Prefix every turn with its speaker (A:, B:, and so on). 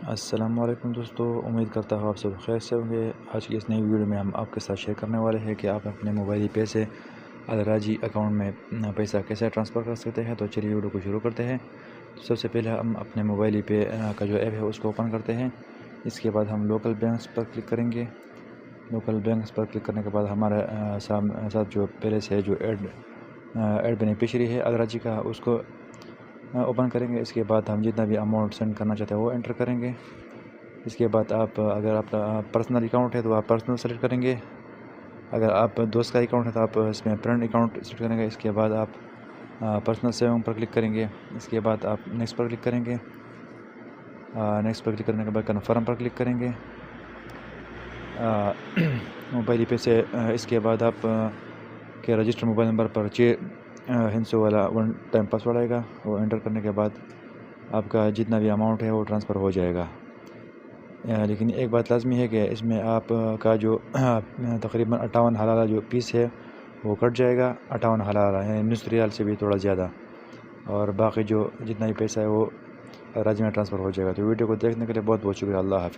A: السلام علیکم دوستو، امید کرتا ہوں آپ سب خیر سے ہوں گے۔ آج کی اس نئی ویڈیو میں ہم آپ کے ساتھ شیئر کرنے والے ہیں کہ آپ اپنے موبائلی پے سے الراجی اکاؤنٹ میں پیسہ کیسے ٹرانسفر کر سکتے ہیں۔ تو چلیے ویڈیو کو شروع کرتے ہیں۔ سب سے پہلے ہم اپنے موبائلی پے کا جو ایپ ہے اس کو اوپن کرتے ہیں۔ اس کے بعد ہم لوکل بینکس پر کلک کریں گے۔ لوکل بینکس پر کلک کرنے کے بعد ہمارے ساتھ جو پہلے سے جو ایڈ بینیفیشری ہے الراجی کا، اس کو اوپن کریں گے۔ اس کے بعد ہم جتنا بھی اماؤنٹ سینڈ کرنا چاہتے ہیں وہ انٹر کریں گے۔ اس کے بعد اگر آپ کا پرسنل اکاؤنٹ ہے تو آپ پرسنل سلیکٹ کریں گے۔ اگر آپ دوست کا اکاؤنٹ ہے تو آپ اس میں فرینڈ اکاؤنٹ سلیکٹ کریں گے۔ اس کے بعد آپ پرسنل سیونگ پر کلک کریں گے۔ اس کے بعد آپ نیکسٹ پر کلک کریں گے۔ نیکسٹ پر کلک کرنے کے بعد کنفرم پر کلک کریں گے موبائل پے سے۔ اس کے بعد آپ کے رجسٹر موبائل نمبر پر 6 ہندسوں والا 1 ٹائم پاسورڈ آئے گا۔ وہ انٹر کرنے کے بعد آپ کا جتنا بھی اماؤنٹ ہے وہ ٹرانسفر ہو جائے گا۔ لیکن ایک بات لازمی ہے کہ اس میں آپ کا جو تقریباً 58 حلالہ جو پیس ہے وہ کٹ جائے گا۔ 58 حلالہ یعنی 19 ریال سے بھی تھوڑا زیادہ، اور باقی جو جتنا بھی پیسہ ہے وہ راجی میں ٹرانسفر ہو جائے گا۔ تو ویڈیو کو دیکھنے کے لیے بہت بہت شکریہ۔ اللہ حافظ۔